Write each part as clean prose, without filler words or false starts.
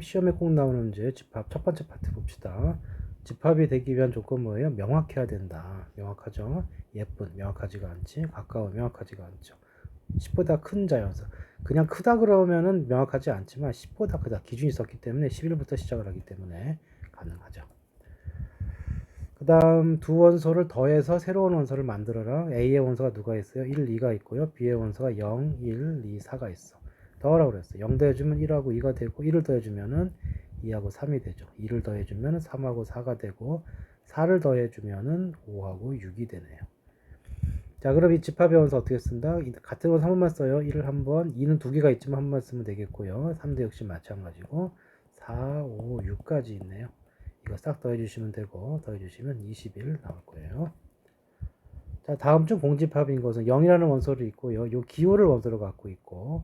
시험에 꼭 나오는 문제 집합 첫 번째 파트 봅시다. 집합이 되기 위한 조건 뭐예요? 명확해야 된다. 명확하죠? 예쁜, 명확하지가 않지. 가까운, 명확하지가 않죠. 10보다 큰 자연수. 그냥 크다 그러면은 명확하지 않지만 10보다 크다. 기준이 있었기 때문에 11부터 시작을 하기 때문에 가능하죠. 그 다음 두 원소를 더해서 새로운 원소를 만들어라. A의 원소가 누가 있어요? 1, 2가 있고요. B의 원소가 0, 1, 2, 4가 있어. 더하라고 그랬어. 0 더해주면 1하고 2가 되고 1을 더해주면은 2하고 3이 되죠. 2를 더해주면은 3하고 4가 되고 4를 더해주면은 5하고 6이 되네요. 자, 그럼 이 집합의 원소 어떻게 쓴다? 같은 원소 한 번만 써요. 1을 한 번, 2는 두 개가 있지만 한 번만 쓰면 되겠고요. 3도 역시 마찬가지고 4, 5, 6까지 있네요. 이거 싹 더해주시면 되고 더해주시면 21 나올 거예요. 자, 다음 중 공집합인 것은 0이라는 원소를 있고요. 요 기호를 원소로 갖고 있고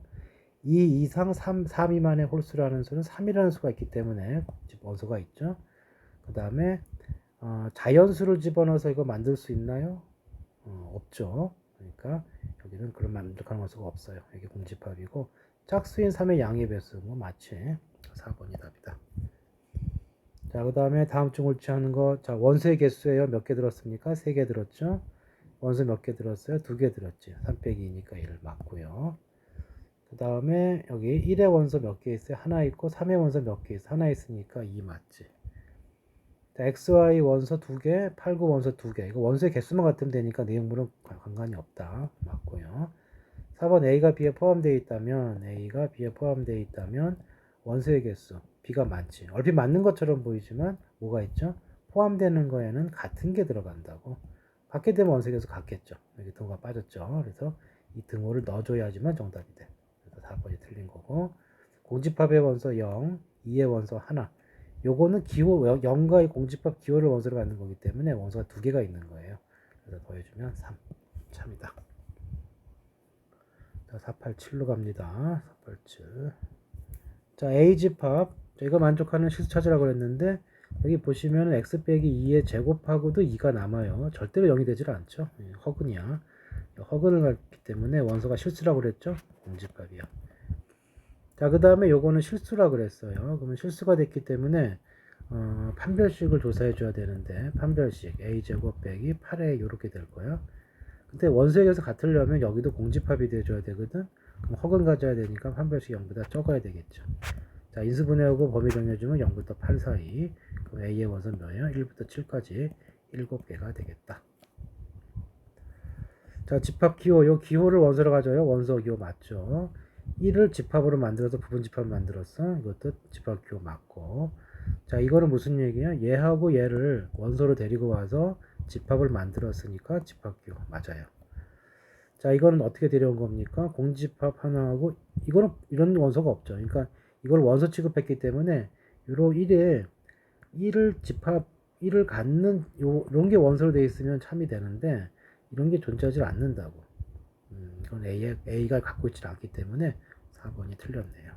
2 이상 3 미만의 홀수라는 수는 3이라는 수가 있기 때문에 원소가 있죠. 그 다음에 자연수를 집어넣어서 이거 만들 수 있나요? 없죠. 그러니까 여기는 그런 만들 가능성가 없어요. 이게 공집합이고 짝수인 3의 양의 배수 뭐 마치 4번이 답이다. 자, 그 다음에 다음 중 옳지 않은 거. 자, 원소의 개수예요. 몇 개 들었습니까? 3개 들었죠. 원소 몇 개 들었어요? 2개 들었지. 3 빼기 2니까 1 맞고요. 그 다음에 여기 1의 원소 몇 개 있어요? 하나 있고 3의 원소 몇 개 있어요? 하나 있으니까 2 맞지. 자, XY 원소 2개, 8, 9 원소 2개. 이거 원소의 개수만 같으면 되니까 내용물은 관관이 없다. 맞고요. 4번 A가 B에 포함되어 있다면 A가 B에 포함되어 있다면 원소의 개수 B가 많지. 얼핏 맞는 것처럼 보이지만 뭐가 있죠? 포함되는 거에는 같은 게 들어간다고. 같게 되면 원소의 개수 같겠죠. 여기 등호가 빠졌죠. 그래서 이 등호를 넣어줘야지만 정답이 돼. 그래서 4번이 틀린 거고. 공집합의 원소 0, 2의 원소 하나. 요거는 기호 0과의 공집합 기호를 원소로 갖는 거기 때문에 원소가 2개가 있는 거예요. 그래서 더해주면 3. 참이다. 자, 487로 갑니다. 487. 자, A집합. 저희가 만족하는 실수 찾으라고 했는데 여기 보시면 x 빼기 2에 제곱하고도 2가 남아요. 절대로 0이 되질 않죠. 허근이야. 허근을 갖기 때문에 원소가 실수라고 그랬죠. 공집합이야. 자, 그 다음에 요거는 실수라고 그랬어요. 그러면 실수가 됐기 때문에 판별식을 조사해 줘야 되는데 판별식 a제곱 빼기 8a 이렇게 될 거야. 근데 원소에서 같으려면 여기도 공집합이 돼줘야 되거든. 그럼 허근 가져야 되니까 판별식 0보다 적어야 되겠죠. 자, 인수분해하고 범위 정해주면 0부터 8 사이. 그럼 a의 원소는 뭐예요? 1부터 7까지 7개가 되겠다. 자, 집합 기호. 요 기호를 원소로 가져요. 원소 기호 맞죠? 1을 집합으로 만들어서 부분 집합을 만들었어. 이것도 집합 기호 맞고. 자, 이거는 무슨 얘기야? 얘하고 얘를 원소로 데리고 와서 집합을 만들었으니까 집합 기호 맞아요. 자, 이거는 어떻게 데려온 겁니까? 공집합 하나하고 이거는 이런 원소가 없죠. 그러니까 이걸 원소 취급했기 때문에 요로 1에 1을 집합 1을 갖는 이런 게 원소로 되어 있으면 참이 되는데 이런 게 존재하지 않는다고. 이건 A가 갖고 있지 않기 때문에 4번이 틀렸네요.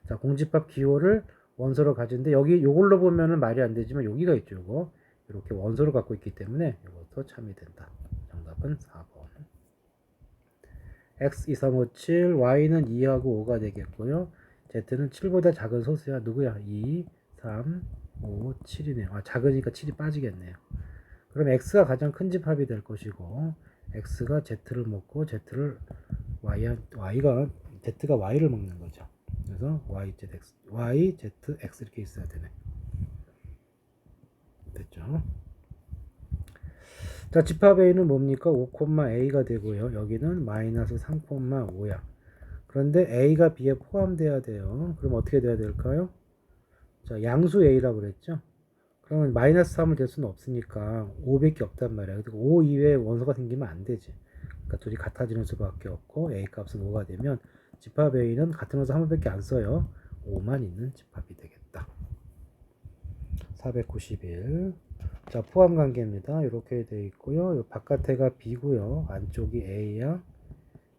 자, 공집합 기호를 원소로 가진데 여기 요걸로 보면은 말이 안 되지만 여기가 있죠. 요거 이렇게 원소로 갖고 있기 때문에 이것도 참이 된다. 정답은 4번. x 2, 3, 5, 7, y는 2하고 5가 되겠고요. z는 7보다 작은 소수야. 누구야? 2, 3, 5, 7이네요. 아, 작으니까 7이 빠지겠네요. 그럼 x가 가장 큰 집합이 될 것이고 x가 z를 먹고 z를 y가 z가 y를 먹는 거죠. 그래서 y, z, x, y, z, x 이렇게 있어야 되네. 됐죠? 자, 집합 a는 뭡니까? 5, a가 되고요. 여기는 마이너스 3, 5야. 그런데 a가 b에 포함돼야 돼요. 그럼 어떻게 돼야 될까요? 자, 양수 a라고 그랬죠? 그러면 마이너스 3을 될 수는 없으니까 5밖에 없단 말이야. 그리고 5 이외에 원소가 생기면 안 되지. 그러니까 둘이 같아지는 수밖에 없고 a 값은 5가 되면 집합 a는 같은 원소 한 번밖에 안 써요. 5만 있는 집합이 되겠다. 491. 자, 포함 관계입니다. 이렇게 되어 있고요. 바깥에가 b고요. 안쪽이 a야.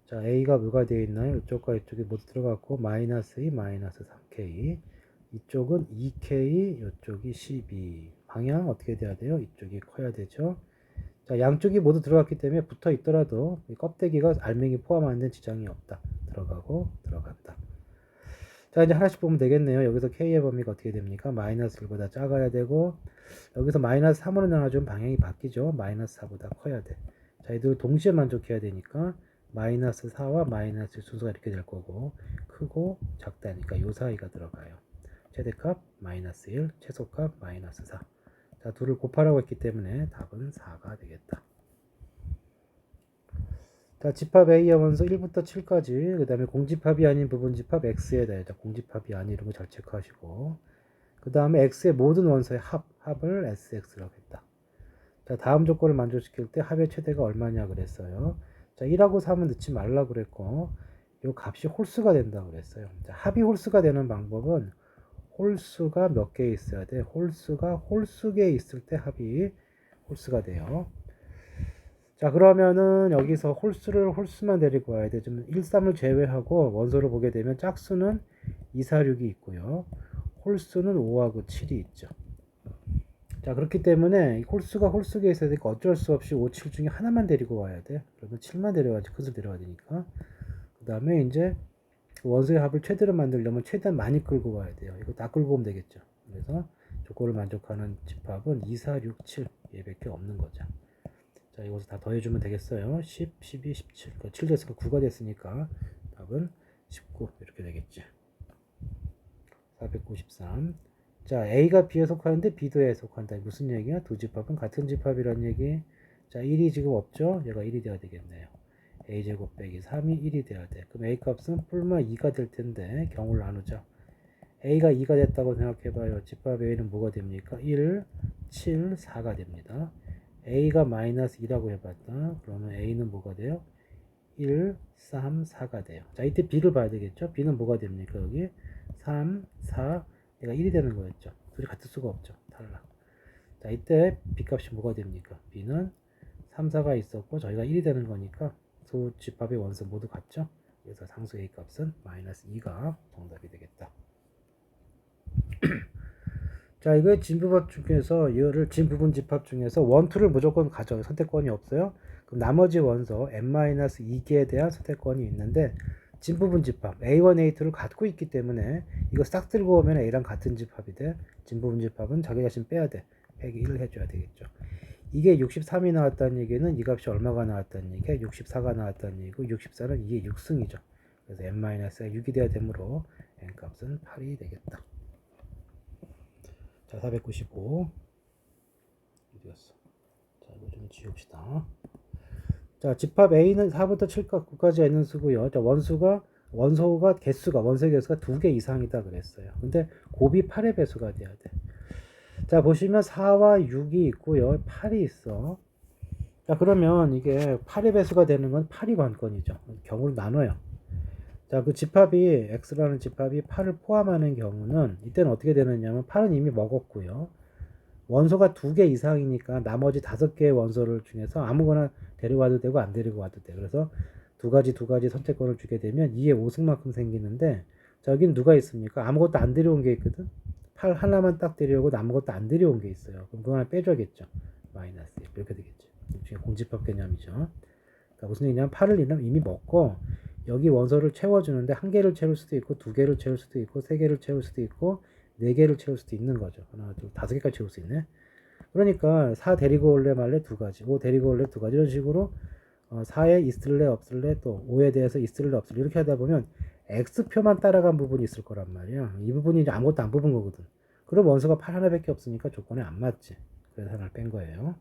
자, a가 뭐가 되어 있나요? 이쪽과 이쪽이 모두 들어갔고 마이너스 2, 마이너스 3k. 이쪽은 2k, 이쪽이 12. 방향 어떻게 돼야 돼요? 이쪽이 커야 되죠. 자, 양쪽이 모두 들어갔기 때문에 붙어 있더라도 이 껍데기가 알맹이 포함 안 된 지장이 없다. 들어가고 들어간다. 자, 이제 하나씩 보면 되겠네요. 여기서 K의 범위가 어떻게 됩니까? 마이너스 1보다 작아야 되고, 여기서 마이너스 3으로 나눠주면 방향이 바뀌죠. 마이너스 4보다 커야 돼. 자, 이들 동시에 만족해야 되니까, 마이너스 4와 마이너스 순서가 이렇게 될 거고, 크고 작다니까 요 사이가 들어가요. 최대값 마이너스 1, 최소값 마이너스 4. 자, 둘을 곱하라고 했기 때문에 답은 4가 되겠다. 자, 집합 A의 원소 1부터 7까지, 그 다음에 공집합이 아닌 부분집합 X에 대해서 공집합이 아닌 이런 거 잘 체크하시고, 그 다음에 X의 모든 원소의 합을 SX라고 했다. 자, 다음 조건을 만족시킬 때 합의 최대가 얼마냐 그랬어요. 자, 1하고 3은 넣지 말라 그랬고, 요 값이 홀수가 된다 그랬어요. 자, 합이 홀수가 되는 방법은 홀수가 몇 개 있어야 돼? 홀수가 홀수개 있을 때 합이 홀수가 돼요. 자, 그러면은 여기서 홀수만 데리고 와야 돼. 좀 1, 3을 제외하고 원소를 보게 되면 짝수는 2, 4, 6이 있고요. 홀수는 5하고 7이 있죠. 자, 그렇기 때문에 홀수가 홀수계에 있어야 되니까 어쩔 수 없이 5, 7 중에 하나만 데리고 와야 돼. 그러면 7만 데려가지 큰수 데려가야 되니까. 그 다음에 이제 원소의 합을 최대로 만들려면 최대한 많이 끌고 와야 돼요. 이거 다 끌고 오면 되겠죠. 그래서 조건을 만족하는 집합은 2, 4, 6, 7 얘밖에 없는 거죠. 자, 이것을 다 더해주면 되겠어요. 10, 12, 17. 그러니까 7 됐으니까 9가 됐으니까 답은 19 이렇게 되겠지. 493. 자, A가 B에 속하는데 B도 A에 속한다. 무슨 얘기야? 두 집합은 같은 집합이란 얘기. 자, 1이 지금 없죠? 얘가 1이 돼야 되겠네요. A제곱 빼기 3이 1이 돼야 돼. 그럼 A 값은 뿔마 2가 될 텐데 경우를 나누자. A가 2가 됐다고 생각해봐요. 집합 A는 뭐가 됩니까? 1, 7, 4가 됩니다. A가 마이너스 2라고 해봤다. 그러면 A는 뭐가 돼요? 1, 3, 4가 돼요. 자, 이때 B를 봐야 되겠죠? B는 뭐가 됩니까? 여기 3, 4, 얘가 1이 되는 거였죠. 둘이 같을 수가 없죠. 탈락. 자, 이때 B 값이 뭐가 됩니까? B는 3, 4가 있었고 저희가 1이 되는 거니까 두 집합의 원소 모두 같죠? 그래서 상수 A 값은 마이너스 2가 정답이 되겠다. 자, 이거 진부분 중에서 이거를 진부분 집합 중에서 1, 2를 무조건 가져요. 선택권이 없어요. 그럼 나머지 원소 n-2개에 대한 선택권이 있는데 진부분 집합 A1, A2를 갖고 있기 때문에 이거 싹 들고 오면 A랑 같은 집합이 돼. 진부분 집합은 자기 자신 빼야 돼. 빼기 1을 해줘야 되겠죠. 이게 63이 나왔다는 얘기는 이 값이 얼마가 나왔다는 얘기야? 64가 나왔다는 얘기고 64는 이게 6승이죠. 그래서 n-가 6이 돼야 되므로 n값은 8이 되겠다. 자, 495 어디였어? 자, 이거 좀 지웁시다. 자, 집합 A는 4부터 9까지 n은 수고요. 자, 원소의 개수가 2개 이상이다 그랬어요. 근데 곱이 8의 배수가 돼야 돼. 자, 보시면 4와 6이 있고요. 8이 있어. 자, 그러면 이게 8의 배수가 되는 건 8이 관건이죠. 경우를 나눠요. 자, 그 집합이 X라는 집합이 8을 포함하는 경우는 이때는 어떻게 되느냐면 8은 이미 먹었고요. 원소가 2개 이상이니까 나머지 5개의 원소를 중에서 아무거나 데려와도 되고 안 데리고 와도 돼. 그래서 두 가지 선택권을 주게 되면 2의 5승만큼 생기는데 자, 여기는 누가 있습니까? 아무것도 안 데려온 게 있거든. 8 하나만 딱 데려오고 아무것도 안 데려온 게 있어요. 그럼 그거 하나 빼줘야겠죠. 마이너스 이렇게 되겠죠. 지금 공집합 개념이죠. 그러니까 무슨 얘기냐면 8을 이미 먹고 여기 원소를 채워주는데 1개를 채울 수도 있고 2개를 채울 수도 있고 3개를 채울 수도 있고 4개를 채울 수도 있는 거죠. 하나, 둘, 5개까지 채울 수 있네. 그러니까 4 데리고 올래 말래 2가지, 5 데리고 올래 2가지 이런 식으로 4에 있을래 없을래 또 5에 대해서 있을래 없을래 이렇게 하다 보면 X표만 따라간 부분이 있을 거란 말이야. 이 부분이 이제 아무것도 안 뽑은 거거든. 그럼 원소가 8 하나밖에 없으니까 조건에 안 맞지. 그래서 하나를 뺀 거예요.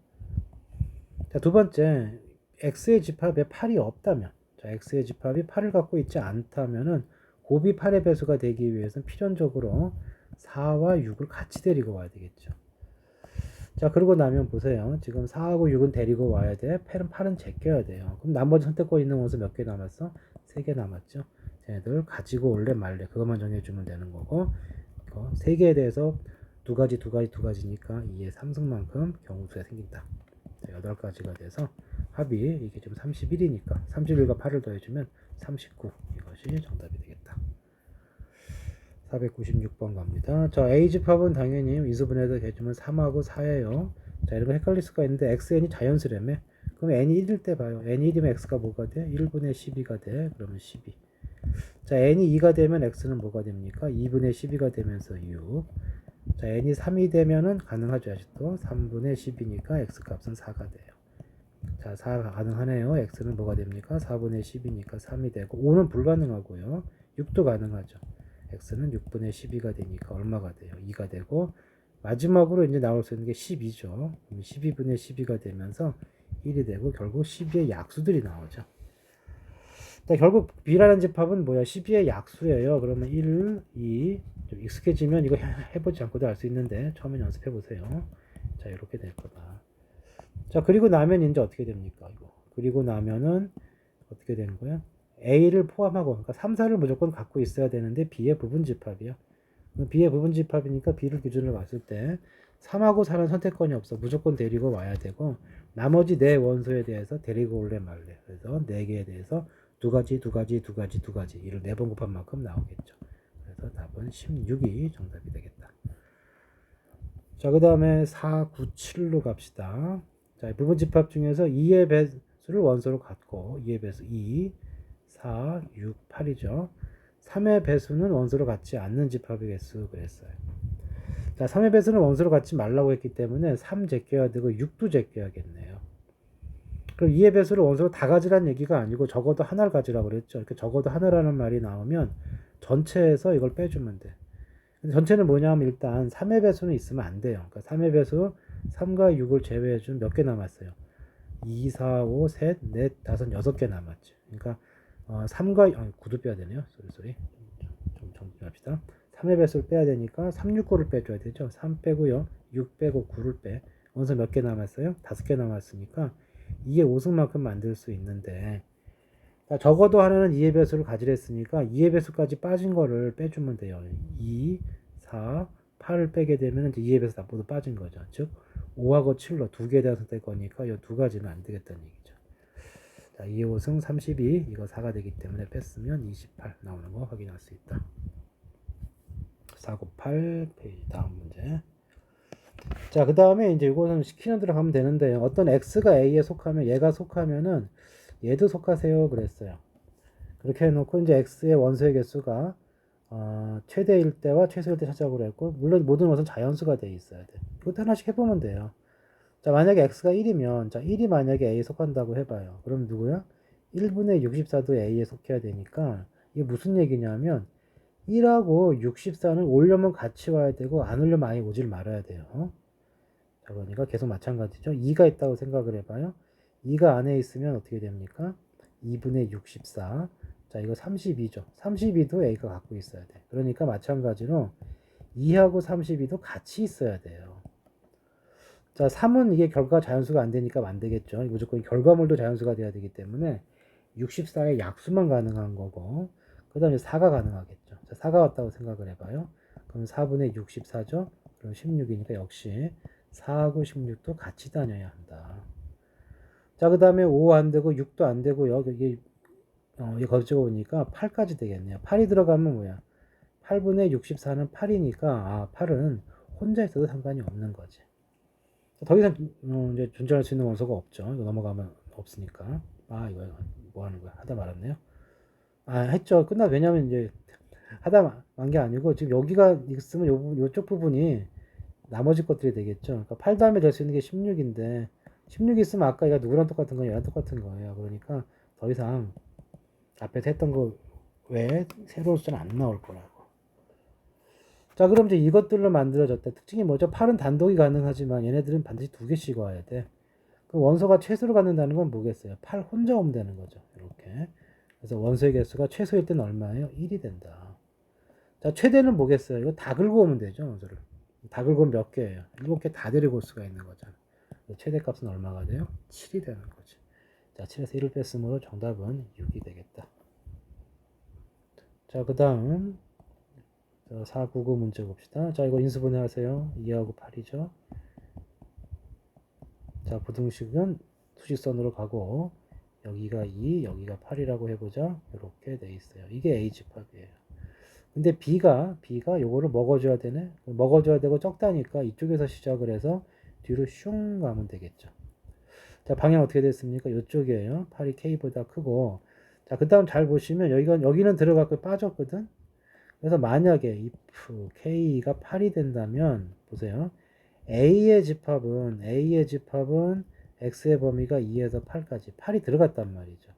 자, 두 번째, X의 집합에 8이 없다면, 자, X의 집합이 8을 갖고 있지 않다면은 곱이 8의 배수가 되기 위해서는 필연적으로 4와 6을 같이 데리고 와야 되겠죠. 자, 그러고 나면 보세요. 지금 4하고 6은 데리고 와야 돼. 8은 제껴야 돼요. 그럼 나머지 선택권 있는 원소 몇 개 남았어? 3개 남았죠. 쟤네들 가지고 올래 말래 그것만 정해주면 되는 거고 이거 3개에 대해서 2가지니까 2의 3승만큼 경우수가 생긴다. 8가지가 돼서 합이 이게 지금 31이니까 31과 8을 더해주면 39 이것이 정답이 되겠다. 496번 갑니다. 자, A집합은 당연히 이수분해도 해주면 3하고 4예요. 자, 이런 거 헷갈릴 수가 있는데 xn이 자연수라며 그럼 n이 1일 때 봐요. n이 1이면 x가 뭐가 돼? 1분의 12가 돼. 그러면 12. 자, n이 2가 되면 x는 뭐가 됩니까? 2분의 12가 되면서 6. 자, n이 3이 되면은 가능하죠. 아직도 3분의 10이니까 x 값은 4가 돼요. 자, 4가 가능하네요. x는 뭐가 됩니까? 4분의 10이니까 3이 되고 5는 불가능하고요. 6도 가능하죠. x는 6분의 12가 되니까 얼마가 돼요? 2가 되고 마지막으로 이제 나올 수 있는 게 12죠. 12분의 12가 되면서 1이 되고 결국 12의 약수들이 나오죠. 결국 B라는 집합은 뭐야? 12의 약수예요. 그러면 1, 2, 좀 익숙해지면 이거 해보지 않고도 알 수 있는데 처음에 연습해 보세요. 자, 이렇게 될 거다. 자, 그리고 나면 이제 어떻게 됩니까? 이거. 그리고 나면은 어떻게 되는 거야? A를 포함하고, 그러니까 3, 4를 무조건 갖고 있어야 되는데 B의 부분 집합이야. B의 부분 집합이니까 B를 기준으로 봤을 때 3하고 4는 선택권이 없어. 무조건 데리고 와야 되고 나머지 네 원소에 대해서 데리고 올래 말래. 그래서 네 개에 대해서 두 가지 이를 네 번 곱한 만큼 나오겠죠. 그래서 답은 16이 정답이 되겠다. 자, 그 다음에 4, 9, 7로 갑시다. 자, 부분 집합 중에서 2의 배수를 원소로 갖고 2의 배수 2, 4, 6, 8이죠. 3의 배수는 원소로 갖지 않는 집합의 개수 그랬어요. 자, 3의 배수는 원소로 갖지 말라고 했기 때문에 3 제껴야 되고 6도 제껴야겠네요. 그럼 2의 배수를 원소로 다 가지란 얘기가 아니고 적어도 하나를 가지라고 그랬죠. 이렇게 적어도 하나라는 말이 나오면 전체에서 이걸 빼주면 돼. 전체는 뭐냐면 일단 3의 배수는 있으면 안 돼요. 그러니까 3의 배수 3과 6을 제외해주면 몇 개 남았어요? 2, 4, 5, 셋, 넷, 다섯, 6개 남았죠. 그러니까 3과 9도 빼야 되네요. 쏘리. 좀 정리합시다. 3의 배수를 빼야 되니까 3, 6, 9를 빼줘야 되죠. 3 빼고요. 6 빼고 9를 빼. 원소 몇 개 남았어요? 5개 남았으니까 이게 5승만큼 만들 수 있는데 적어도 하나는 2의 배수를 가지랬으니까 2의 배수까지 빠진 거를 빼주면 돼요. 2, 4, 8을 빼게 되면 이제 2의 배수 모두 빠진 거죠. 즉 5하고 7로 두 개에 대한 선택권이니까 이 두 가지는 안 되겠다는 얘기죠. 자, 2의 5승 32 이거 4가 되기 때문에 뺐으면 28 나오는 거 확인할 수 있다. 4, 9, 8 페이지 다음 문제. 자, 그 다음에 이제 이거는 시키는 대로 가면 되는데 어떤 x가 a에 속하면 얘가 속하면은 얘도 속하세요 그랬어요. 그렇게 해놓고 이제 x의 원소의 개수가 최대일 때와 최소일 때 찾자고 그랬고 물론 모든 것은 자연수가 돼 있어야 돼. 이것도 하나씩 해보면 돼요. 자, 만약에 x가 1이면 자 1이 만약에 a에 속한다고 해봐요. 그럼 누구야? 1분의 64도 a에 속해야 되니까 이게 무슨 얘기냐면 1하고 64는 오려면 같이 와야 되고 안 오려면 아예 오질 말아야 돼요. 자, 그러니까 계속 마찬가지죠. 2가 있다고 생각을 해봐요. 2가 안에 있으면 어떻게 됩니까? 2분의 64. 자, 이거 32죠. 32도 A가 갖고 있어야 돼. 그러니까 마찬가지로 2하고 32도 같이 있어야 돼요. 자, 3은 이게 결과가 자연수가 안 되니까 안 되겠죠. 무조건 결과물도 자연수가 돼야 되기 때문에 64의 약수만 가능한 거고, 그 다음에 4가 가능하겠죠. 자, 4가 왔다고 생각을 해봐요. 그럼 4분의 64죠. 그럼 16이니까 역시 4하고 16도 같이 다녀야 한다. 자, 그 다음에 5 안 되고 6도 안 되고요. 이게 거기서 보니까 8까지 되겠네요. 8이 들어가면 뭐야? 8분의 64는 8이니까 8은 혼자 있어도 상관이 없는 거지. 더 이상 이제 존재할 수 있는 원소가 없죠. 이거 넘어가면 없으니까. 이거 뭐 하는 거야? 하다 말았네요. 했죠. 왜냐면 이제 하다 만 게 아니고 지금 여기가 있으면 요쪽 부분이 나머지 것들이 되겠죠. 그러니까 8 다음에 될 수 있는 게 16인데 16이 있으면 아까 얘가 누구랑 똑같은 거야? 얘랑 똑같은 거예요. 그러니까 더 이상 앞에서 했던 거 외에 새로운 숫자는 안 나올 거라고. 자, 그럼 이제 이것들로 만들어졌다. 특징이 뭐죠? 8은 단독이 가능하지만 얘네들은 반드시 두 개씩 와야 돼. 그 원소가 최소로 갖는다는 건 뭐겠어요? 8 혼자 오면 되는 거죠. 이렇게. 그래서 원소의 개수가 최소일 때는 얼마예요? 1이 된다. 자, 최대는 뭐겠어요? 이거 다 긁어 오면 되죠, 원소를. 다 긁어 오면 몇 개예요? 7개 다 데리고 올 수가 있는 거잖아. 최대값은 얼마가 돼요? 7이 되는 거지. 자, 7에서 1을 뺐으므로 정답은 6이 되겠다. 자, 그 다음 4, 9, 9 문제 봅시다. 자, 이거 인수분해 하세요. 2하고 8이죠. 자, 부등식은 수직선으로 가고 여기가 2, 여기가 8이라고 해보자. 이렇게 돼 있어요. 이게 A집합이에요. 근데 B가 요거를 먹어줘야 되네. 먹어줘야 되고 적다니까 이쪽에서 시작을 해서 뒤로 슝 가면 되겠죠. 자, 방향 어떻게 됐습니까? 이쪽이에요. 8이 K보다 크고 자, 그 다음 잘 보시면 여기는 들어갔고 빠졌거든. 그래서 만약에 if k가 8이 된다면 보세요. A의 집합은 x의 범위가 2에서 8까지 8이 들어갔단 말이죠.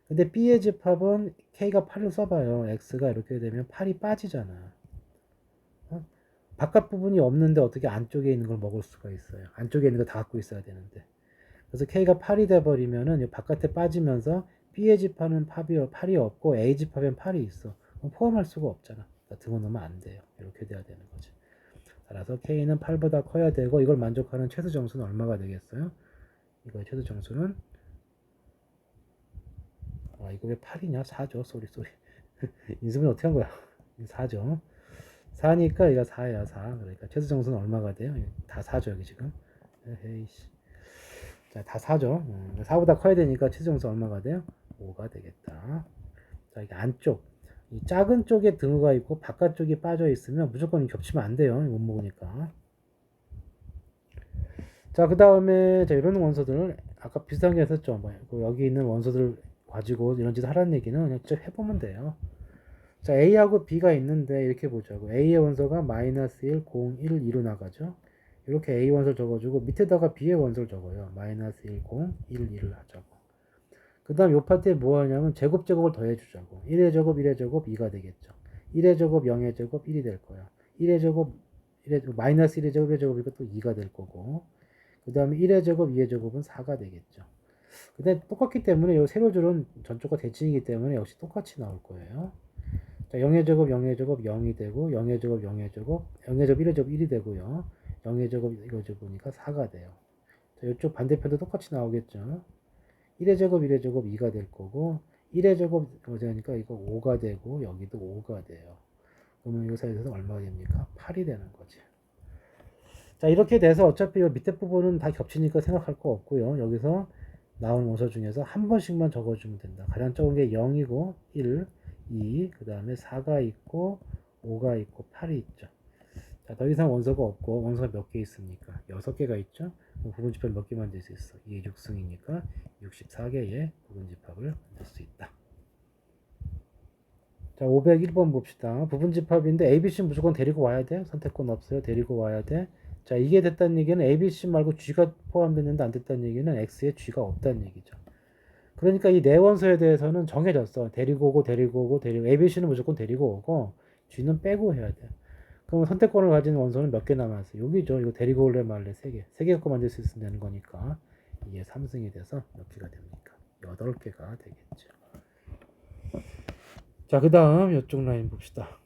근데 B의 집합은 K가 8을 써봐요. X가 이렇게 되면 8이 빠지잖아. 어? 바깥 부분이 없는데 어떻게 안쪽에 있는 걸 먹을 수가 있어요. 안쪽에 있는 거 다 갖고 있어야 되는데. 그래서 K가 8이 돼버리면은 바깥에 빠지면서 B의 집합은 8이 없고 A 집합엔 8이 있어. 그럼 포함할 수가 없잖아. 등호넣으면 안 돼요. 이렇게 돼야 되는 거지. 따라서 K는 8보다 커야 되고 이걸 만족하는 최소 정수는 얼마가 되겠어요? 이거의 최소 정수는 이거 왜 8이냐? 4죠. 쏘리. 인수분 어떻게 한 거야? 4죠. 4니까 얘가 4야, 4. 그러니까 최소 정수는 얼마가 돼요? 다 4죠, 여기 지금. 에이씨. 자, 다 4죠. 4보다 커야 되니까 최소 정수 얼마가 돼요? 5가 되겠다. 자, 이게 안쪽. 이 작은 쪽에 등호가 있고 바깥쪽이 빠져 있으면 무조건 겹치면 안 돼요. 못 먹으니까. 자, 그 다음에 이런 원소들 아까 비슷한 게 했었죠. 여기 있는 원소들 가지고 이런 짓을 하라는 얘기는 그냥 직접 해보면 돼요. 자, A하고 B가 있는데 이렇게 보자고. A의 원소가 마이너스 1, 0, 1, 2로 나가죠. 이렇게 A 원소를 적어주고 밑에다가 B의 원소를 적어요. 마이너스 1, 0, 1, 2를 하자고. 그 다음 요 파트에 뭐 하냐면 제곱을 더해주자고. 1의 제곱, 1의 제곱, 2가 되겠죠. 1의 제곱, 0의 제곱, 1이 될 거야. 1의 제곱, 마이너스 1의 제곱, 1의 제곱이니까 또 2가 될 거고. 그 다음에 1의 제곱, 2의 제곱은 4가 되겠죠. 근데 똑같기 때문에 이 세로줄은 전쪽과 대칭이기 때문에 역시 똑같이 나올 거예요. 자, 0의 제곱, 0의 제곱, 0이 되고, 0의 제곱, 0의 제곱, 0의 제곱, 1의 제곱, 1이 되고요. 0의 제곱, 이거 제곱이니까 4가 돼요. 자, 이쪽 반대편도 똑같이 나오겠죠. 1의 제곱, 1의 제곱, 2가 될 거고, 1의 제곱, 되니까 이거 5가 되고, 여기도 5가 돼요. 그러면 이 사이에서 얼마가 됩니까? 8이 되는 거지. 자, 이렇게 돼서 어차피 이 밑에 부분은 다 겹치니까 생각할 거 없고요. 여기서 나온 원소 중에서 한 번씩만 적어주면 된다. 가장 적은 게 0이고, 1, 2, 그 다음에 4가 있고, 5가 있고, 8이 있죠. 자, 더 이상 원소가 없고, 원소가 몇 개 있습니까? 6개가 있죠? 그럼 부분집합 몇 개 만들 수 있어? 2의 6승이니까 64개의 부분집합을 만들 수 있다. 자, 501번 봅시다. 부분집합인데 ABC 무조건 데리고 와야 돼? 선택권 없어요. 데리고 와야 돼. 자, 이게 됐다는 얘기는 ABC 말고 G가 포함됐는데 안 됐다는 얘기는 X에 G가 없다는 얘기죠. 그러니까 이 네 원소에 대해서는 정해졌어. 데리고 오고 데리고 오고 데리고 ABC는 무조건 데리고 오고 G는 빼고 해야 돼. 그럼 선택권을 가진 원소는 몇 개 남았어? 여기죠. 이거 데리고 올래 말래 3개. 3개 갖고 만들 수 있으면 되는 거니까 이게 3승이 돼서 몇 개가 됩니까? 8개가 되겠죠. 자, 그 다음 이쪽 라인 봅시다.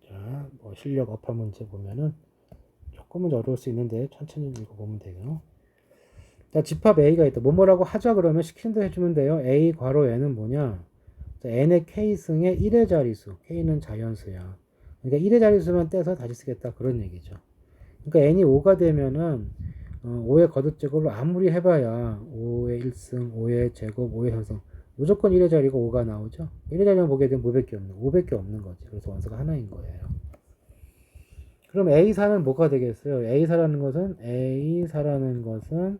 자, 뭐 실력 업화 문제 보면은 조금은 어려울 수 있는데 천천히 읽어보면 돼요. 자, 집합 A가 있다. 뭐라고 하자 그러면 시키는 대로 해주면 돼요. A 괄호 N은 뭐냐? 자, N의 K승의 1의 자리수. K는 자연수야. 그러니까 1의 자리수만 떼서 다시 쓰겠다. 그런 얘기죠. 그러니까 N이 5가 되면은 5의 거듭제곱을 아무리 해봐야 5의 1승, 5의 제곱, 5의 현승 무조건 1의 자리가 5가 나오죠. 1의 자리만 보게 되면 뭐밖에 없는 5밖에 없는 거지. 그래서 원소가 하나인 거예요. 그럼 A사는 뭐가 되겠어요? A사라는 것은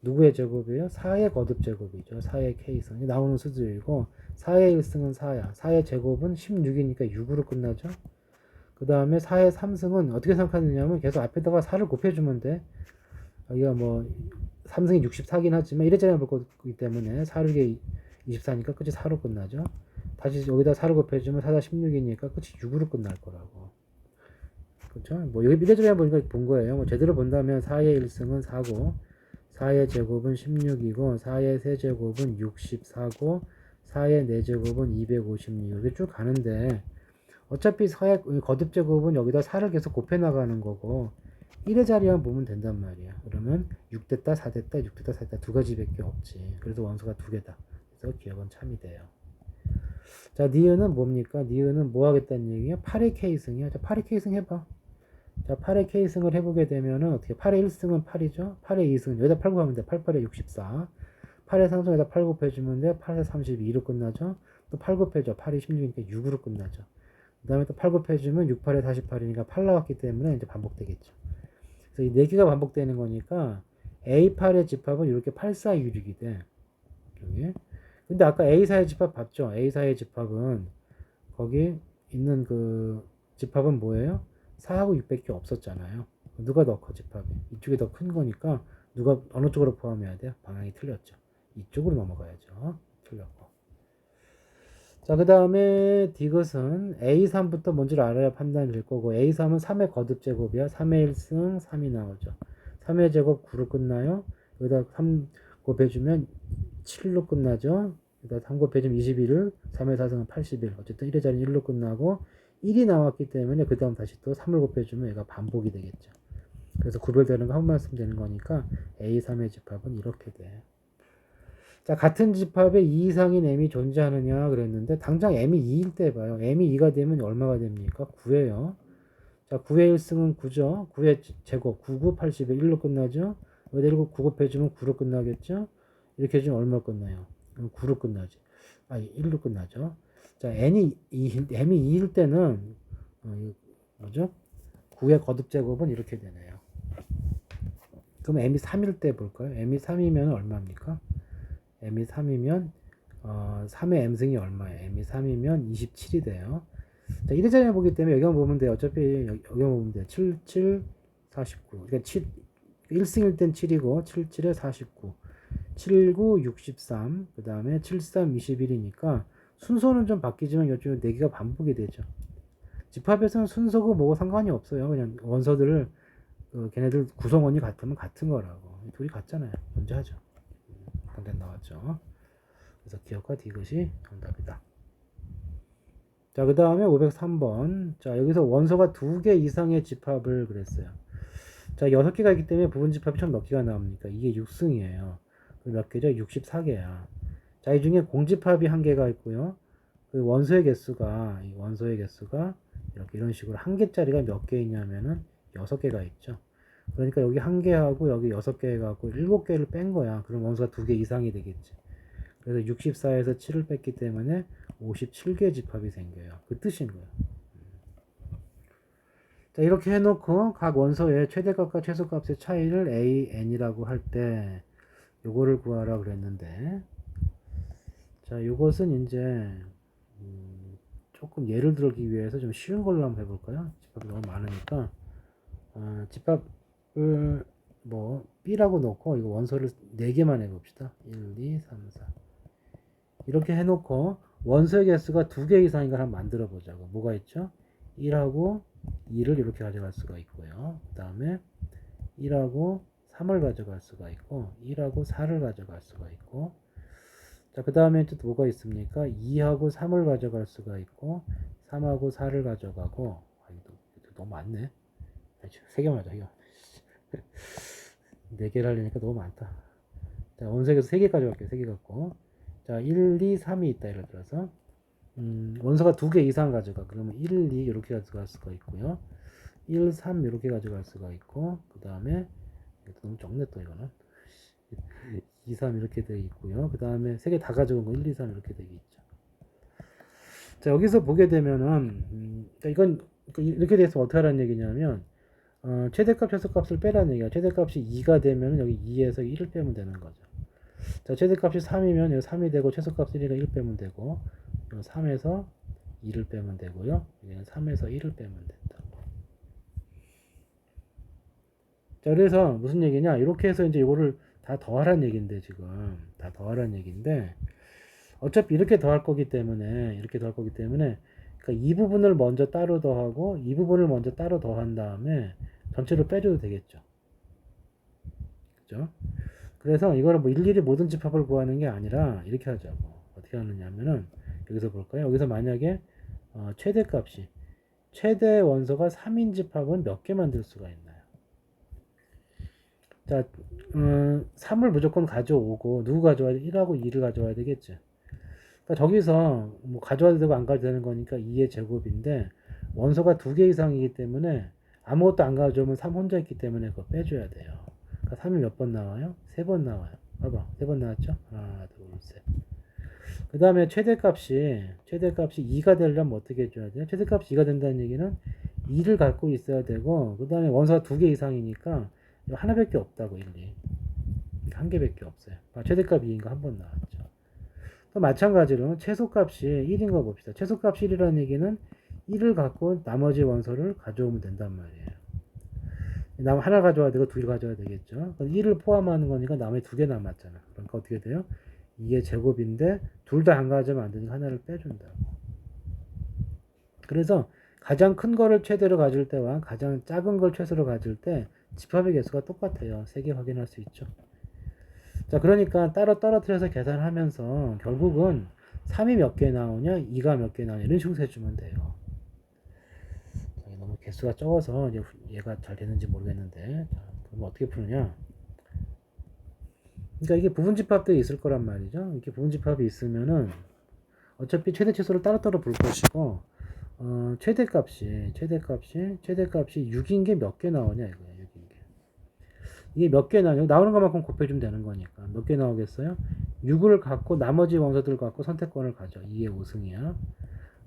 누구의 제곱이에요? 4의 거듭 제곱이죠. 4의 K승이 나오는 수들이고 4의 1승은 4야. 4의 제곱은 16이니까 6으로 끝나죠. 그 다음에 4의 3승은 어떻게 생각하느냐면 계속 앞에다가 4를 곱해주면 돼. 여기가 뭐 3승이 64긴 하지만 1회짜리 볼 거기 때문에 4를 24니까 끝이 4로 끝나죠. 다시 여기다 4를 곱해주면 4다 16이니까 끝이 6으로 끝날 거라고. 그렇죠? 뭐 여기 미래적으로 보니까 본 거예요. 뭐 제대로 본다면 4의 1승은 4고 4의 제곱은 16이고 4의 세제곱은 64고 4의 4제곱은 256 이렇게 쭉 가는데 어차피 4의 거듭제곱은 여기다 4를 계속 곱해 나가는 거고 1의 자리만 보면 된단 말이야. 그러면 6 됐다 4 됐다 6 됐다 4 됐다 두 가지밖에 없지. 그래서 원소가 두 개다. 그래서 기억은 참이 돼요. 자, 니은은 뭡니까? 니은은 뭐 하겠다는 얘기야? 8의 K승이야. 자, 8의 K승 해봐. 자, 8의 K승을 해보게 되면은 어떻게 8의 1승은 8이죠? 8의 2승은 여기다 8 곱하면 돼. 8, 8에 64. 8의 상승에다 8 곱해주면 돼. 8에 32로 끝나죠? 또 8 곱해줘. 8이 16이니까 6으로 끝나죠. 그 다음에 또 8 곱해주면 6, 8에 48이니까 8 나왔기 때문에 이제 반복되겠죠. 그래서 이 4개가 반복되는 거니까 A8의 집합은 이렇게 8, 4, 6이 돼. 여기. 근데 아까 A사의 집합 봤죠? A사의 집합은 거기 있는 그 집합은 뭐예요? 4하고 6밖에 없었잖아요. 누가 더 커 집합이? 이쪽이 더 큰 거니까 누가 어느 쪽으로 포함해야 돼요? 방향이 틀렸죠. 이쪽으로 넘어가야죠. 틀렸고. 자, 그 다음에 디귿은 A3부터 뭔지를 알아야 판단이 될 거고 A3은 3의 거듭 제곱이야. 3의 1승 3이 나오죠. 3의 제곱 9로 끝나요. 여기다 3 곱해주면 7로 끝나죠. 여기다 3 곱해주면 21을 3의 4승은 81. 어쨌든 1의 자리는 1로 끝나고 1이 나왔기 때문에 그 다음 다시 또 3을 곱해주면 얘가 반복이 되겠죠. 그래서 구별되는 거 한 번만 쓰면 되는 거니까 A3의 집합은 이렇게 돼. 자, 같은 집합에 2 이상인 m이 존재하느냐 그랬는데 당장 m이 2일 때 봐요. m이 2가 되면 얼마가 됩니까? 9예요. 자, 9의 1승은 9죠. 9의 제곱 9, 9, 80에 1로 끝나죠. 여기다 9 곱해주면 9로 끝나겠죠. 이렇게 해주면 얼마 끝나요? 9로 끝나지. 아, 1로 끝나죠. 자, m이 2일 때는 뭐죠? 9의 거듭 제곱은 이렇게 되네요. 그럼 m이 3일 때 볼까요? m이 3이면 얼마입니까? m이 3이면 3의 m승이 얼마예요? m이 3이면 27이 돼요. 자, 1의 자리를 보기 때문에 여기만 보면 돼요. 어차피 여기만 보면 돼요. 7, 7, 49. 그러니까 7, 1승일 땐 7이고 7, 7에 49. 7, 9, 63. 그 다음에 7, 3, 21이니까 순서는 좀 바뀌지만 이쪽에 4개가 반복이 되죠. 집합에서는 순서고 뭐고 상관이 없어요. 그냥 원서들을 걔네들 구성원이 같으면 같은 거라고. 둘이 같잖아요. 먼저 하죠. 방금 나왔죠. 그래서 기억과 디귿이 정답이다. 자, 그 다음에 503번. 자, 여기서 원소가 2개 이상의 집합을 그랬어요. 자, 6개가 있기 때문에 부분 집합이 총 몇 개가 나옵니까? 이게 6승이에요. 몇 개죠? 64개야. 자, 이 중에 공집합이 1개가 있고요. 그 원소의 개수가, 이 원소의 개수가 이렇게 이런 식으로 1개짜리가 몇 개 있냐면은 6개가 있죠. 그러니까 여기 1개하고 여기 6개 해갖고 7개를 뺀 거야. 그럼 원소가 2개 이상이 되겠지. 그래서 64에서 7을 뺐기 때문에 57개 집합이 생겨요. 그 뜻인 거예요. 자, 이렇게 해놓고 각 원소의 최대값과 최소값의 차이를 AN이라고 할 때 요거를 구하라 그랬는데, 자, 요것은 이제 조금 예를 들기 위해서 좀 쉬운 걸로 한번 해볼까요? 집합이 너무 많으니까 집합을 뭐 B라고 놓고 이거 원소를 4개만 해봅시다. 1, 2, 3, 4 이렇게 해놓고 원소의 개수가 2개 이상인 걸 한번 만들어 보자고. 뭐가 있죠? 1하고 2를 이렇게 가져갈 수가 있고요. 그 다음에 1하고 3을 가져갈 수가 있고 1하고 4를 가져갈 수가 있고, 자, 그 다음에 또 뭐가 있습니까? 2하고 3을 가져갈 수가 있고 3하고 4를 가져가고, 이거 너무 많네. 3개만 하자. 이거 4개를 하려니까 너무 많다. 자, 원소에서 3개 가져갈게요. 3개 갖고, 자, 1, 2, 3이 있다. 예를 들어서 원소가 2개 이상 가져가. 그러면 1, 2 이렇게 가져갈 수가 있고요. 1, 3 이렇게 가져갈 수가 있고, 그 다음에 너무 적네 또 이거는 2, 3 이렇게 되어 있고요. 그 다음에 3개 다 가져온 거 1, 2, 3 이렇게 되어 있죠. 자, 여기서 보게 되면은 이건 이렇게 돼서 어떻게 하라는 얘기냐면 최대값 최소값을 빼라는 얘기야. 최대값이 2가 되면 여기 2에서 1을 빼면 되는 거죠. 자, 최대값이 3이면 여기 3이 되고 최소값 1이니까 1 빼면 되고, 3에서 2를 빼면 되고요. 여기는 3에서 1을 빼면 된다. 자, 그래서 무슨 얘기냐? 이렇게 해서 이제 이거를 다 더하라는 얘기인데, 지금 다 더하라는 얘기인데, 어차피 이렇게 더할 거기 때문에 그러니까 이 부분을 먼저 따로 더하고 이 부분을 먼저 따로 더한 다음에 전체로 빼줘도 되겠죠. 그죠? 그래서 이거를 뭐 일일이 모든 집합을 구하는 게 아니라 이렇게 하자고. 어떻게 하느냐면은 여기서 볼까요? 여기서 만약에 최대값이 최대 원소가 3인 집합은 몇 개 만들 수가 있나요? 자, 3을 무조건 가져오고 누구 가져와야 돼? 1하고 2를 가져와야 되겠죠. 그러니까 저기서 뭐 가져와도 되고 안 가져도 되는 거니까 2의 제곱인데 원소가 2개 이상이기 때문에 아무것도 안 가져오면 3 혼자 있기 때문에 그거 빼줘야 돼요. 그러니까 3이 몇 번 나와요? 3번 나와요. 봐봐. 3번 나왔죠? 하나, 둘, 셋. 그 다음에 최대값이 2가 되려면 어떻게 해줘야 돼요? 최대값이 2가 된다는 얘기는 2를 갖고 있어야 되고, 그 다음에 원소가 2개 이상이니까 하나밖에 없다고. 1, 2. 한 개밖에 없어요. 최대값 2인가 한 번 나왔죠. 또 마찬가지로 최소값이 1인 거 봅시다. 최소값이 1이라는 얘기는 1을 갖고 나머지 원소를 가져오면 된단 말이에요. 남 하나 가져와야 되고 둘 가져와야 되겠죠. 그럼 1을 포함하는 거니까 남의 2개 남았잖아. 그러니까 어떻게 돼요? 2의 제곱인데 둘 다 안 가져오면 안 되니까 하나를 빼준다고. 그래서 가장 큰 거를 최대로 가질 때와 가장 작은 걸 최소로 가질 때 집합의 개수가 똑같아요. 3개 확인할 수 있죠. 자, 그러니까 따로 떨어뜨려서 계산하면서 결국은 3이 몇 개 나오냐, 2가 몇 개 나오냐 이런 식으로 세주면 돼요. 너무 개수가 적어서 이제 얘가 잘 되는지 모르겠는데, 자, 그럼 어떻게 푸느냐? 그러니까 이게 부분집합도 있을 거란 말이죠. 이렇게 부분집합이 있으면은 어차피 최대 최소를 따로따로 볼 것이고, 최대값이 6인 게 몇 개 나오냐 이거예요. 6인 게. 이게 몇 개 나오냐? 나오는 것만큼 곱해주면 되는 거니까. 몇 개 나오겠어요? 6을 갖고 나머지 원소들 갖고 선택권을 가져. 2의 5승이야.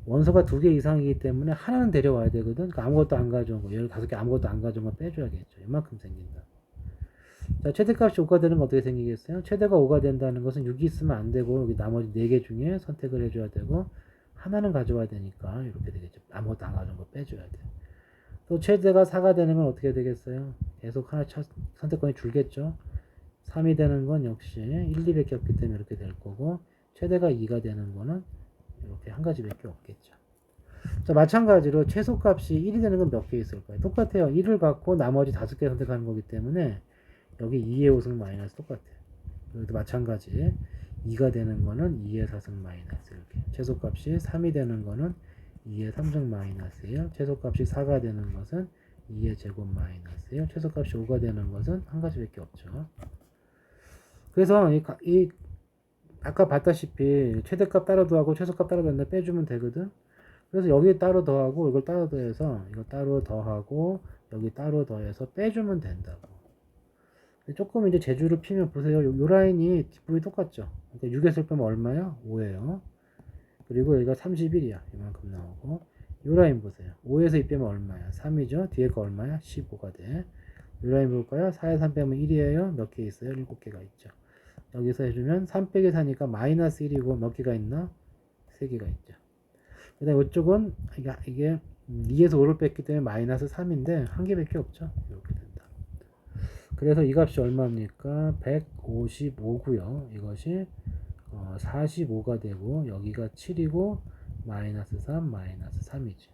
원소가 2개 이상이기 때문에 하나는 데려와야 되거든. 그러니까 아무것도 안 가져온 거. 얘를 5개 아무것도 안 가져온 거 빼줘야겠죠. 이만큼 생긴다. 자, 최대값이 5가 되는 건 어떻게 생기겠어요? 최대가 5가 된다는 것은 6이 있으면 안 되고 여기 나머지 4개 중에 선택을 해줘야 되고 하나는 가져와야 되니까 이렇게 되겠죠. 아무것도 안 가져온 거 빼줘야 돼. 또 최대가 4가 되는 건 어떻게 되겠어요? 계속 하나 선택권이 줄겠죠. 3이 되는 건 역시 1, 2밖에 없기 때문에 이렇게 될 거고 최대가 2가 되는 거는 이렇게 한 가지밖에 없겠죠. 자, 마찬가지로 최소값이 1이 되는 건 몇 개 있을까요? 똑같아요. 1을 갖고 나머지 5개 선택하는 거기 때문에 여기 2의 5승 마이너스 똑같아요. 여기도 마찬가지 2가 되는 거는 2의 4승 마이너스 이렇게. 최소값이 3이 되는 거는 2의 3승 마이너스예요. 최소값이 4가 되는 것은 2의 제곱 마이너스예요. 최소값이 5가 되는 것은 한 가지밖에 없죠. 그래서 이 아까 봤다시피 최대값 따로 더하고 최소값 따로 더한다 빼주면 되거든. 그래서 여기 따로 더하고 이걸 따로 더해서 이거 따로 더하고 여기 따로 더해서 빼주면 된다고. 조금 이제 재주를 피면 보세요. 요 라인이 뒷부분이 똑같죠. 그러니까 6에서 빼면 얼마야? 5예요. 그리고 여기가 31이야. 이만큼 나오고. 요 라인 보세요. 5에서 2 빼면 얼마야? 3이죠. 뒤에 거 얼마야? 15가 돼. 요 라인 볼까요? 4에서 3 빼면 1이에요. 몇 개 있어요? 7개가 있죠. 여기서 해주면 3 빼기 4니까 마이너스 1이고 몇 개가 있나? 3개가 있죠. 그 다음에 이쪽은 이게 2에서 5를 뺐기 때문에 마이너스 3인데 한 개밖에 없죠. 이렇게 된다. 그래서 이 값이 얼마입니까? 155고요. 이것이 45가 되고 여기가 7이고 마이너스 3 마이너스 3이지.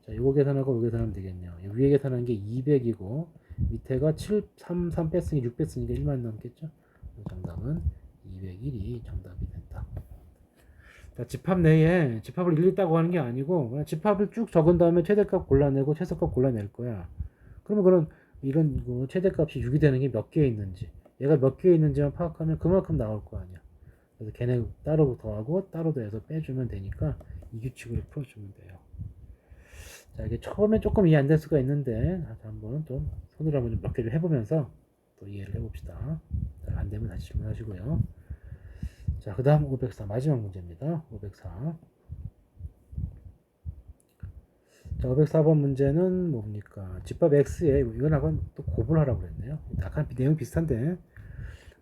자, 이거 계산하고 이거 계산하면 되겠네요. 위에 계산한 게 200이고 밑에가 7, 3, 3 뺐으니 6 뺐으니까 1만 남겠죠. 정답은 201이 정답이 된다. 자, 집합 내에 집합을 일일이 따고 하는 게 아니고 그냥 집합을 쭉 적은 다음에 최대값 골라내고 최소값 골라낼 거야. 그러면 이런 최대값이 6이 되는 게 몇 개 있는지 얘가 몇 개 있는지만 파악하면 그만큼 나올 거 아니야. 그래서 걔네 따로 더하고 따로 더해서 빼주면 되니까 이 규칙으로 풀어주면 돼요. 자, 이게 처음에 조금 이해 안 될 수가 있는데 한번 좀 손으로 한번 몇 개를 해보면서 또 이해를 해봅시다. 자, 안 되면 다시 질문하시고요. 자, 그 다음 504 마지막 문제입니다. 504. 자, 504번 문제는 뭡니까? 집합 X에 이건 약간 또 곱을 하라고 그랬네요. 약간 내용 비슷한데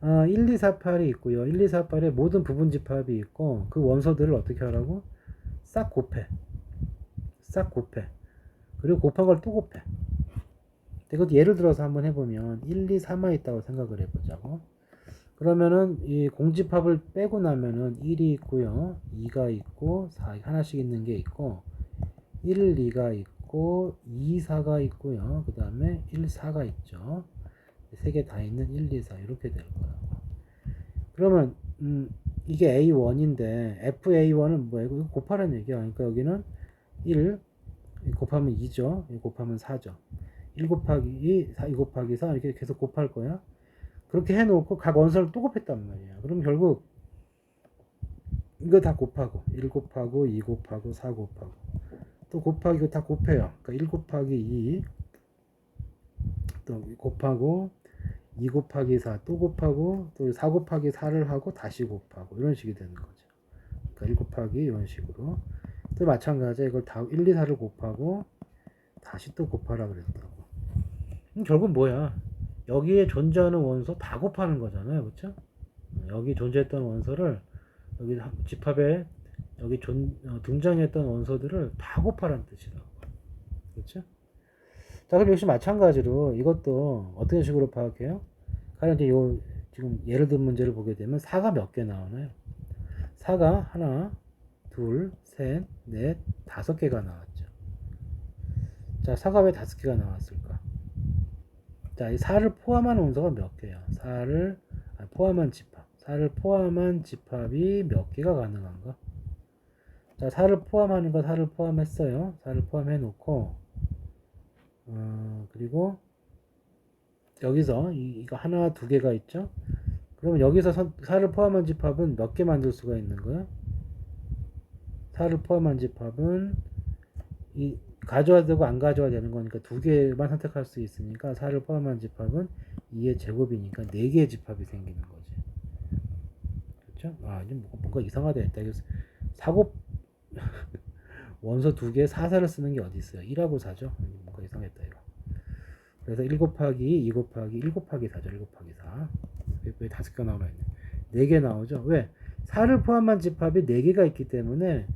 1248이 있고요. 1248에 모든 부분 집합이 있고 그 원소들을 어떻게 하라고? 싹 곱해. 싹 곱해. 그리고 곱한 걸 또 곱해. 이것도 예를 들어서 한번 해보면 1, 2, 3만 있다고 생각을 해보자고. 그러면은 이 공집합을 빼고 나면은 1이 있고요. 2가 있고 4 하나씩 있는 게 있고 1, 2가 있고 2, 4가 있고요. 그 다음에 1, 4가 있죠. 세 개 다 있는 1, 2, 4 이렇게 될 거라고. 그러면 이게 A1인데 FA1은 뭐예요? 이거 곱하라는 얘기야. 그러니까 여기는 1 곱하면 2죠. 곱하면 4죠. 1 곱하기 2, 2 곱하기 4 이렇게 계속 곱할 거야. 그렇게 해놓고 각 원소를 또 곱했단 말이야. 그럼 결국 이거 다 곱하고 1 곱하고 2 곱하고 4 곱하고 또 곱하기 이거 다 곱해요. 그러니까 1 곱하기 2 또 곱하고 2 곱하기 4 또 곱하고 또 4 곱하기 4를 하고 다시 곱하고 이런 식이 되는 거죠. 그러니까 1 곱하기 이런 식으로 또 마찬가지야. 이걸 다 1, 2, 4를 곱하고 다시 또 곱하라 그랬다고. 결국 뭐야? 여기에 존재하는 원소 다 곱하는 거잖아요. 그렇죠? 여기 존재했던 원소를 여기 집합에 여기 등장했던 원소들을 다 곱하라는 뜻이라고. 그렇죠? 자, 그럼 역시 마찬가지로 이것도 어떤 식으로 파악해요? 가령 이제 지금 예를 든 문제를 보게 되면 4가 몇 개 나오나요? 4가 하나, 둘, 셋, 넷, 5개가 나왔죠. 자, 4가 왜 5개가 나왔을까? 자, 이 4를 포함한 원소가 몇 개야? 4를 포함한 집합. 4를 포함한 집합이 몇 개가 가능한가? 자, 4를 포함하는 거 4를 포함했어요. 4를 포함해 놓고 그리고 여기서 이거 하나, 두 개가 있죠? 그러면 여기서 4를 포함한 집합은 몇 개 만들 수가 있는 거야? 4를 포함한 집합은 가져와도 되고 안 가져와도 되는 거니까 두 개만 선택할 수 있으니까 4를 포함한 집합은 2의 제곱이니까 4개의 집합이 생기는 거지. 그렇죠? 이제 뭔가 이상하다 했다. 사곱 원소 2개에 4사를 쓰는 게 어디 있어요? 1하고 4죠? 뭔가 이상했다 이거. 그래서 1 곱하기 2 곱하기 1 곱하기 4죠. 1 곱하기 4. 왜 5개가 나오나 했네. 4개 나오죠? 왜? 4를 포함한 집합이 4개가 있기 때문에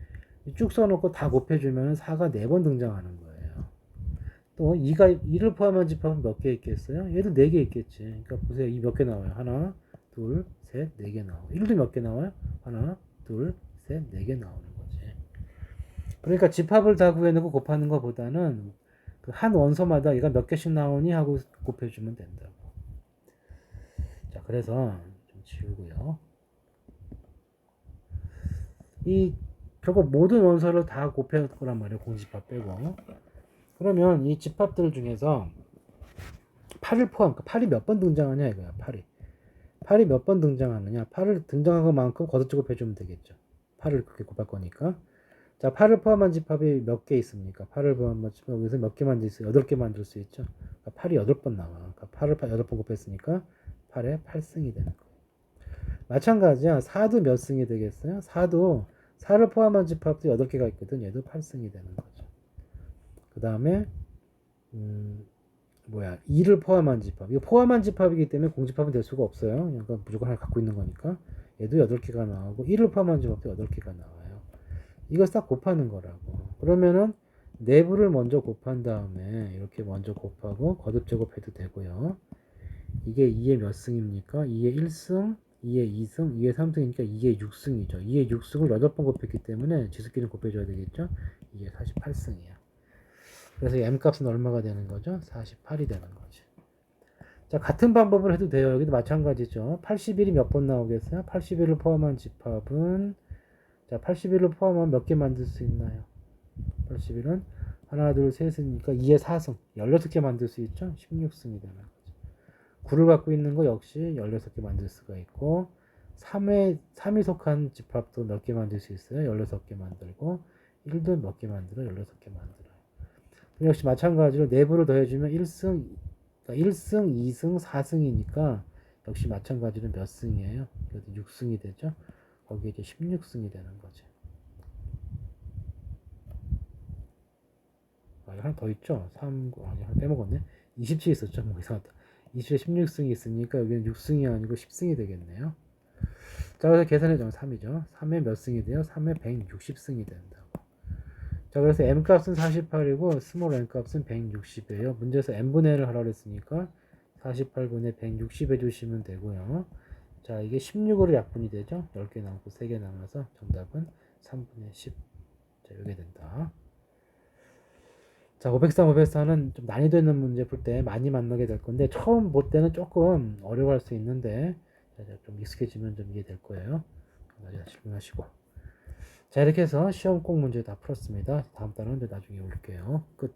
쭉 써놓고 다 곱해주면 4가 4번 등장하는 거예요. 또 2를 포함한 집합은 몇 개 있겠어요? 얘도 4개 있겠지. 그러니까 보세요. 2 몇 개 나와요? 하나, 둘, 셋, 4개 나오고 1도 몇 개 나와요? 하나, 둘, 셋, 4개 나오는 거지. 그러니까 집합을 다 구해놓고 곱하는 것보다는 그 한 원소마다 얘가 몇 개씩 나오니 하고 곱해주면 된다고. 자, 그래서 좀 지우고요. 결국 모든 원소를 다 곱해 거란 말이에요. 공집합 빼고. 그러면 이 집합들 중에서 8을 포함, 8이 몇 번 등장하냐 이거야. 8이 몇 번 등장하느냐. 8을 등장한 것만큼 걷어쳐 곱해주면 되겠죠. 8을 그렇게 곱할 거니까. 자, 8을 포함한 집합이 몇 개 있습니까? 8을 포함한 집합 여기서 몇 개 만들 수 있어요? 8개 만들 수 있죠. 그러니까 8이 8번 나와. 그러니까 8을 8번 곱했으니까 8에 8승이 되는 거예요. 마찬가지야. 4도 몇 승이 되겠어요? 4도 4를 포함한 집합도 8개가 있거든. 얘도 8승이 되는 거죠. 그 다음에 2를 포함한 집합. 이거 포함한 집합이기 때문에 공집합은 될 수가 없어요. 그러니까 무조건 하나 갖고 있는 거니까. 얘도 8개가 나오고 1을 포함한 집합도 8개가 나와요. 이거 싹 곱하는 거라고. 그러면은 내부를 먼저 곱한 다음에 이렇게 먼저 곱하고 거듭 제곱해도 되고요. 이게 2의 몇 승입니까? 2의 1승, 2의 2승, 2의 3승이니까 2의 6승이죠. 2의 6승을 8번 곱했기 때문에 지수끼리 곱해줘야 되겠죠? 이게 48승이야. 그래서 m값은 얼마가 되는 거죠? 48이 되는 거지. 자, 같은 방법을 해도 돼요. 여기도 마찬가지죠. 81이 몇 번 나오겠어요? 81을 포함한 집합은 자, 81을 포함하면 몇 개 만들 수 있나요? 81은 하나, 둘, 셋이니까 2의 4승, 16개 만들 수 있죠? 16승이 되는 거죠. 9를 갖고 있는 거 역시 16개 만들 수가 있고 3이 속한 집합도 몇 개 만들 수 있어요? 16개 만들고 1도 몇 개 만들어? 16개 만들어요. 역시 마찬가지로 내부를 더해주면 1승, 그러니까 1승, 2승, 4승이니까 역시 마찬가지로 몇 승이에요? 여기 6승이 되죠? 거기에 이제 16승이 되는 거지. 하나 더 있죠? 3, 하나 빼먹었네. 27 있었죠? 뭐 이상하다. 20에 16승이 있으니까 여기는 6승이 아니고 10승이 되겠네요. 자, 그래서 계산해주면 3이죠. 3에 몇 승이 돼요? 3에 160승이 된다고. 자, 그래서 m값은 48이고 스몰 n값은 160이에요. 문제에서 n분의 1을 하라고 했으니까 48분의 160 해주시면 되고요. 자, 이게 16으로 약분이 되죠. 10개 남고 3개 남아서 정답은 3분의 10. 자, 이렇게 된다. 자, 503, 504는 좀 난이도 있는 문제 풀 때 많이 만나게 될 건데 처음 볼 때는 조금 어려워할 수 있는데 좀 익숙해지면 좀 이해될 거예요. 나중에 질문하시고. 자, 이렇게 해서 시험 꼭 문제 다 풀었습니다. 다음 달은 나중에 올릴게요. 끝.